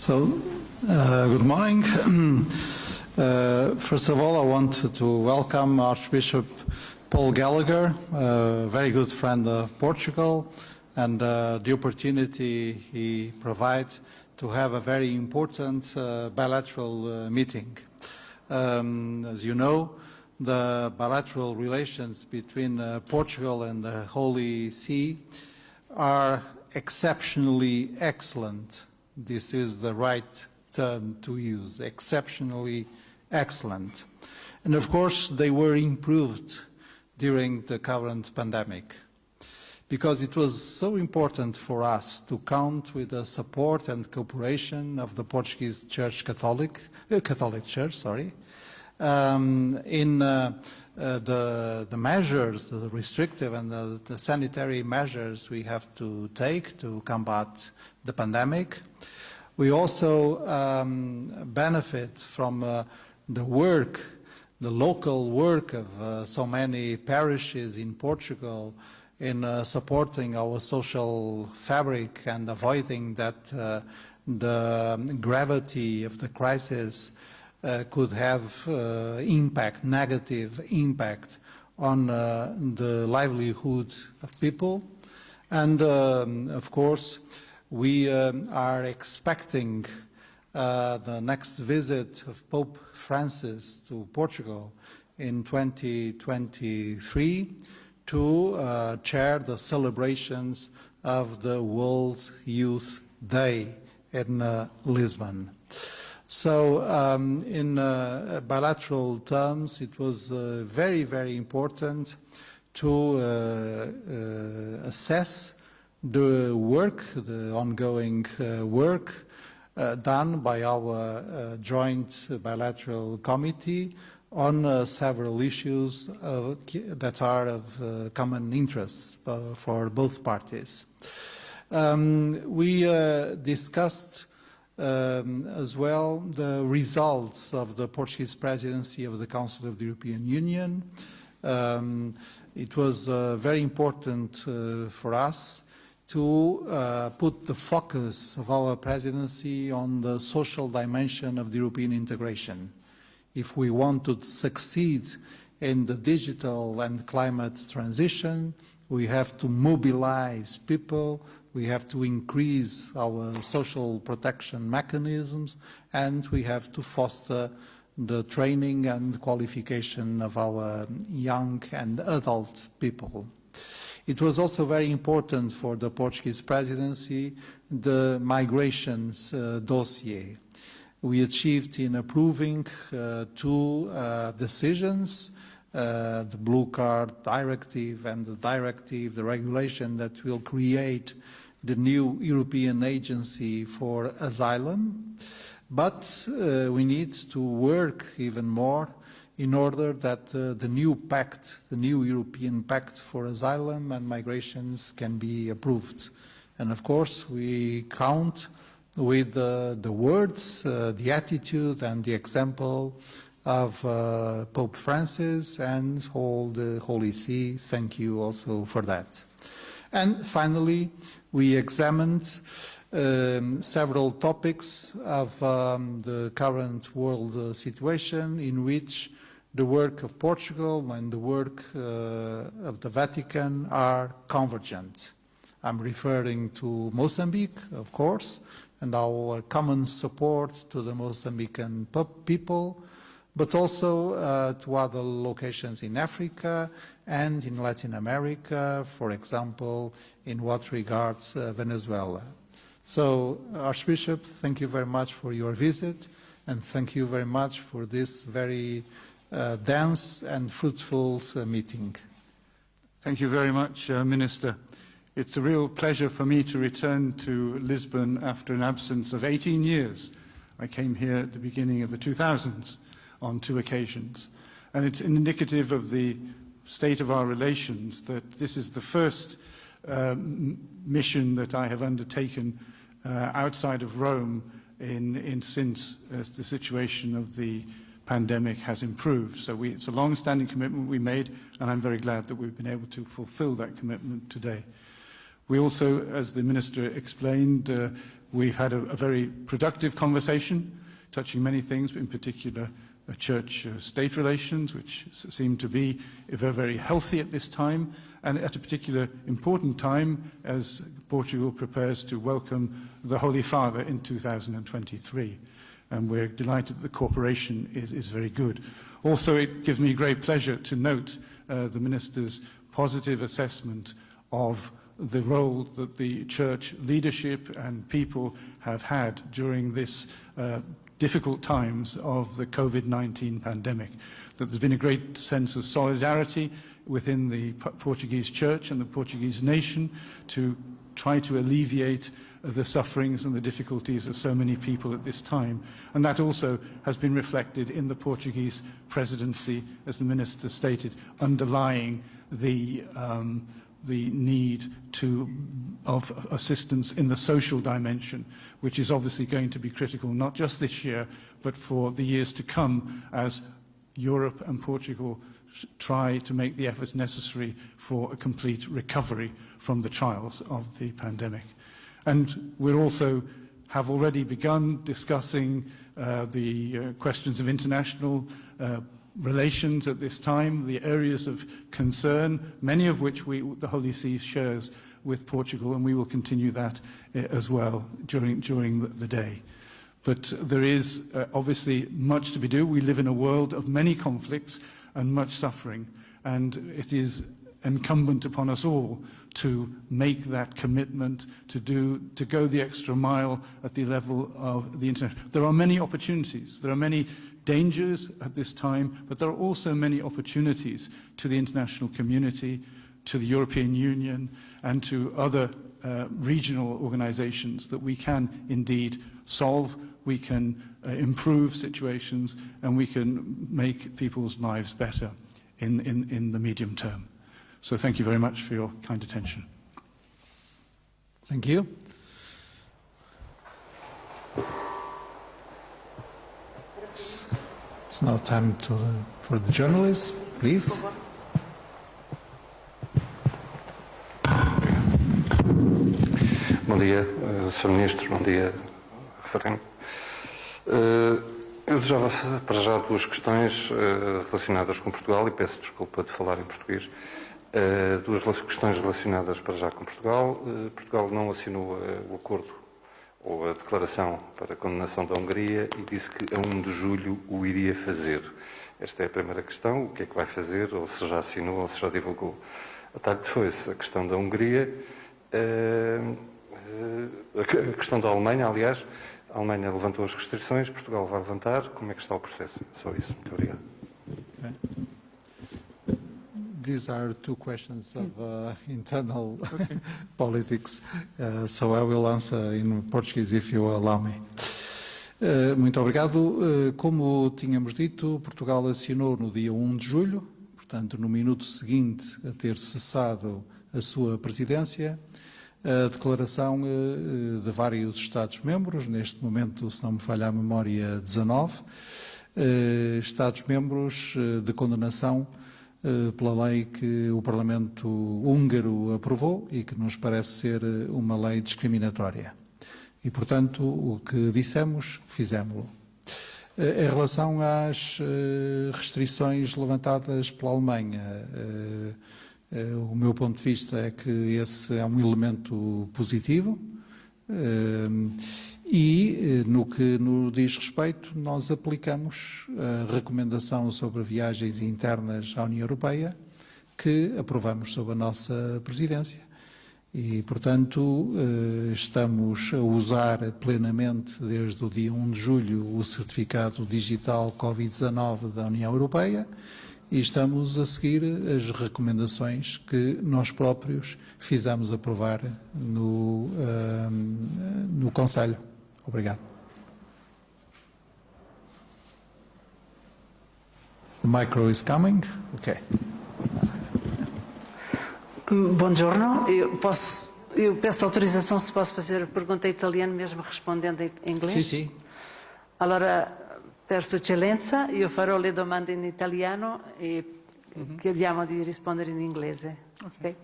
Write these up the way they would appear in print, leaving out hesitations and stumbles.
Good morning. First of all, I want to welcome Archbishop Paul Gallagher, a very good friend of Portugal, and the opportunity he provides to have a very important bilateral meeting. As you know, the bilateral relations between Portugal and the Holy See are exceptionally excellent. This is the right term to use, exceptionally excellent. And of course, they were improved during the current pandemic, because it was so important for us to count with the support and cooperation of the Portuguese Church Catholic Church, in the measures, the restrictive and the sanitary measures we have to take to combat the pandemic. We also benefit from the work, the local work of so many parishes in Portugal in supporting our social fabric and avoiding that the gravity of the crisis could have negative impact on the livelihood of people. And of course, we are expecting the next visit of Pope Francis to Portugal in 2023 to chair the celebrations of the World Youth Day in Lisbon. So in bilateral terms, it was very, very important to assess the work, the ongoing work done by our joint bilateral committee on several issues that are of common interest for both parties. We discussed as well the results of the Portuguese presidency of the Council of the European Union. It was very important for us to put the focus of our presidency on the social dimension of the European integration. If we want to succeed in the digital and climate transition, we have to mobilize people, we have to increase our social protection mechanisms, and we have to foster the training and qualification of our young and adult people. It was also very important for the Portuguese presidency, the migrations dossier. We achieved in approving two decisions, the Blue Card Directive and the regulation that will create the new European Agency for Asylum. But we need to work even more in order that the new pact, the new European Pact for Asylum and Migrations can be approved. And of course, we count with the words, the attitude and the example of Pope Francis and all the Holy See. Thank you also for that. And finally, we examined several topics of the current world situation in which the work of Portugal and the work of the Vatican are convergent. I'm referring to Mozambique, of course, and our common support to the Mozambican people, but also to other locations in Africa and in Latin America, for example, in what regards Venezuela. So, Archbishop, thank you very much for your visit, and thank you very much for this very dense and fruitful meeting. Thank you very much, Minister. It's a real pleasure for me to return to Lisbon after an absence of 18 years. I came here at the beginning of the 2000s on 2 occasions. And it's indicative of the state of our relations that this is the first mission that I have undertaken outside of Rome since the situation of the pandemic has improved. So it's a long-standing commitment we made, and I'm very glad that we've been able to fulfill that commitment today. We also, as the Minister explained, we've had a very productive conversation, touching many things, but in particular church-state relations, which seem to be very, very healthy at this time, and at a particular important time as Portugal prepares to welcome the Holy Father in 2023. And we're delighted that the cooperation is very good. Also, it gives me great pleasure to note the Minister's positive assessment of the role that the church leadership and people have had during this difficult times of the COVID-19 pandemic, that there's been a great sense of solidarity within the Portuguese church and the Portuguese nation to try to alleviate the sufferings and the difficulties of so many people at this time. And that also has been reflected in the Portuguese presidency, as the Minister stated, underlying the need of assistance in the social dimension, which is obviously going to be critical, not just this year, but for the years to come, as Europe and Portugal try to make the efforts necessary for a complete recovery from the trials of the pandemic. And we also have already begun discussing the questions of international relations at this time, the areas of concern, many of which the Holy See shares with Portugal, and we will continue that as well during the day. But there is obviously much to be done. We live in a world of many conflicts and much suffering, and it is incumbent upon us all to make that commitment, to go the extra mile at the level of the international. There are many opportunities. There are many dangers at this time, but there are also many opportunities to the international community, to the European Union, and to other regional organizations that we can indeed solve, we can improve situations, and we can make people's lives better in the medium term. So thank you very much for your kind attention. Thank you. It's now time for the journalists, please. Bom dia, Sr. Ministro, bom dia, Referente. Eu desejava para já duas questões relacionadas com Portugal, e peço desculpa de falar em português. Duas questões relacionadas para já com Portugal. Portugal não assinou o acordo ou a declaração para a condenação da Hungria e disse que a 1 de julho o iria fazer. Esta é a primeira questão, o que é que vai fazer, ou se já assinou ou se já divulgou. A tal foi-se a questão da Hungria, a questão da Alemanha, aliás. A Alemanha levantou as restrições, Portugal vai levantar. Como é que está o processo? Só isso. Muito obrigado. Okay. These are two questions of internal politics, so I will answer in Portuguese if you allow me. Muito obrigado. Como tínhamos dito, Portugal assinou no dia 1 de julho, portanto, no minuto seguinte a ter cessado a sua presidência, a declaração de vários Estados-membros, neste momento, se não me falha a memória, 19, Estados-membros de condenação pela lei que o Parlamento húngaro aprovou e que nos parece ser uma lei discriminatória. E, portanto, o que dissemos, fizemos-lo. Em relação às restrições levantadas pela Alemanha, o meu ponto de vista é que esse é um elemento positivo e, no que nos diz respeito, nós aplicamos a recomendação sobre viagens internas à União Europeia que aprovamos sob a nossa presidência. E, portanto, estamos a usar plenamente, desde o dia 1 de julho, o certificado digital Covid-19 da União Europeia e estamos a seguir as recomendações que nós próprios fizemos aprovar no Conselho. Obrigado. The micro is coming. Okay. Buongiorno, eu peço autorização se posso fazer a pergunta em italiano mesmo respondendo em inglês? Sì, sì. Allora, per sua eccellenza, io farò le domande in italiano e chiediamo di rispondere in inglese. Okay.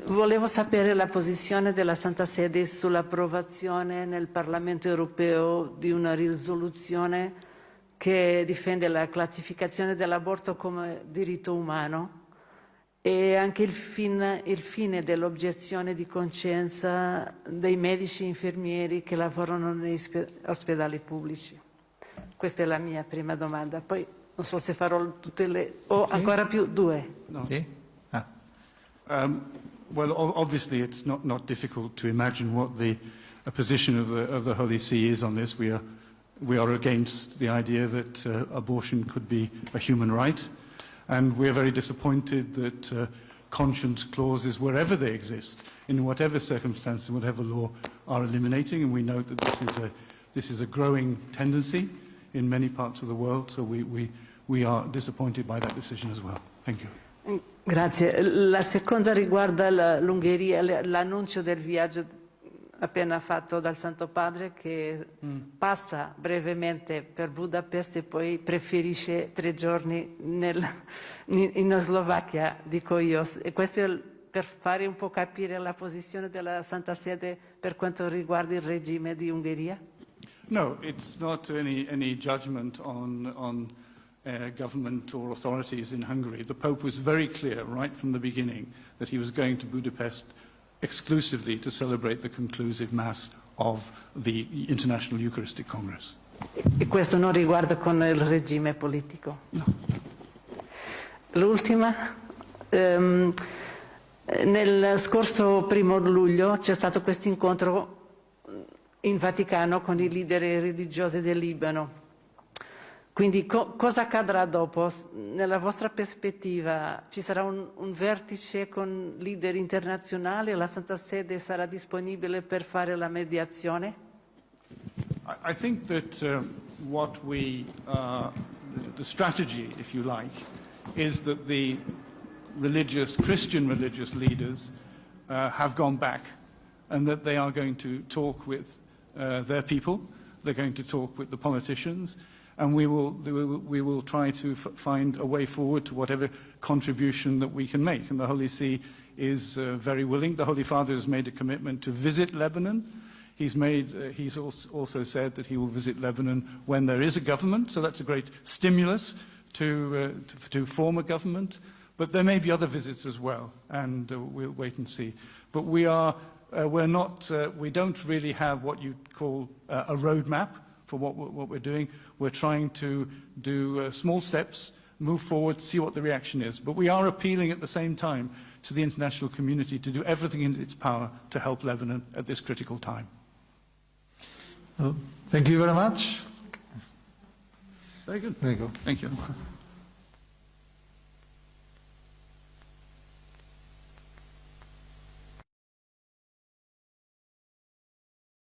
Volevo sapere la posizione della Santa Sede sull'approvazione nel Parlamento europeo di una risoluzione che difende la classificazione dell'aborto come diritto umano e anche il fine dell'obiezione di coscienza dei medici e infermieri che lavorano negli ospedali pubblici. Questa è la mia prima domanda. Poi non so se farò tutte le... o ancora più due. No. Sì? Well, obviously, it's not difficult to imagine what the position of the Holy See is on this. We are against the idea that abortion could be a human right, and we are very disappointed that conscience clauses, wherever they exist, in whatever circumstance, in whatever law, are eliminating. And we note that this is a growing tendency in many parts of the world. So we are disappointed by that decision as well. Thank you. Grazie. La seconda riguarda l'Ungheria, l'annuncio del viaggio appena fatto dal Santo Padre che passa brevemente per Budapest e poi preferisce 3 giorni in Slovacchia, dico io. E questo è per fare un po' capire la posizione della Santa Sede per quanto riguarda il regime di Ungheria? No, it's not any judgment on government or authorities in Hungary. The Pope was very clear right from the beginning that he was going to Budapest exclusively to celebrate the conclusive Mass of the International Eucharistic Congress. E questo non riguarda con il regime politico? No. L'ultima, nel scorso 1 luglio c'è stato questo incontro in Vaticano con i leader religiosi del Libano. Quindi cosa accadrà dopo? Nella vostra prospettiva ci sarà un vertice con leader internazionali? La Santa Sede sarà disponibile per fare la mediazione? I think that what the strategy, if you like, is that the Christian religious leaders have gone back and that they are going to talk with their people, they're going to talk with the politicians, and we will try to find a way forward to whatever contribution that we can make. And the Holy See is very willing. The Holy Father has made a commitment to visit Lebanon. He's also said that he will visit Lebanon when there is a government, so that's a great stimulus to form a government. But there may be other visits as well, and we'll wait and see. But we don't really have what you'd call a roadmap for what we're doing. We're trying to do small steps, move forward, see what the reaction is. But we are appealing at the same time to the international community to do everything in its power to help Lebanon at this critical time. Thank you very much. Very good. There you go. Thank you.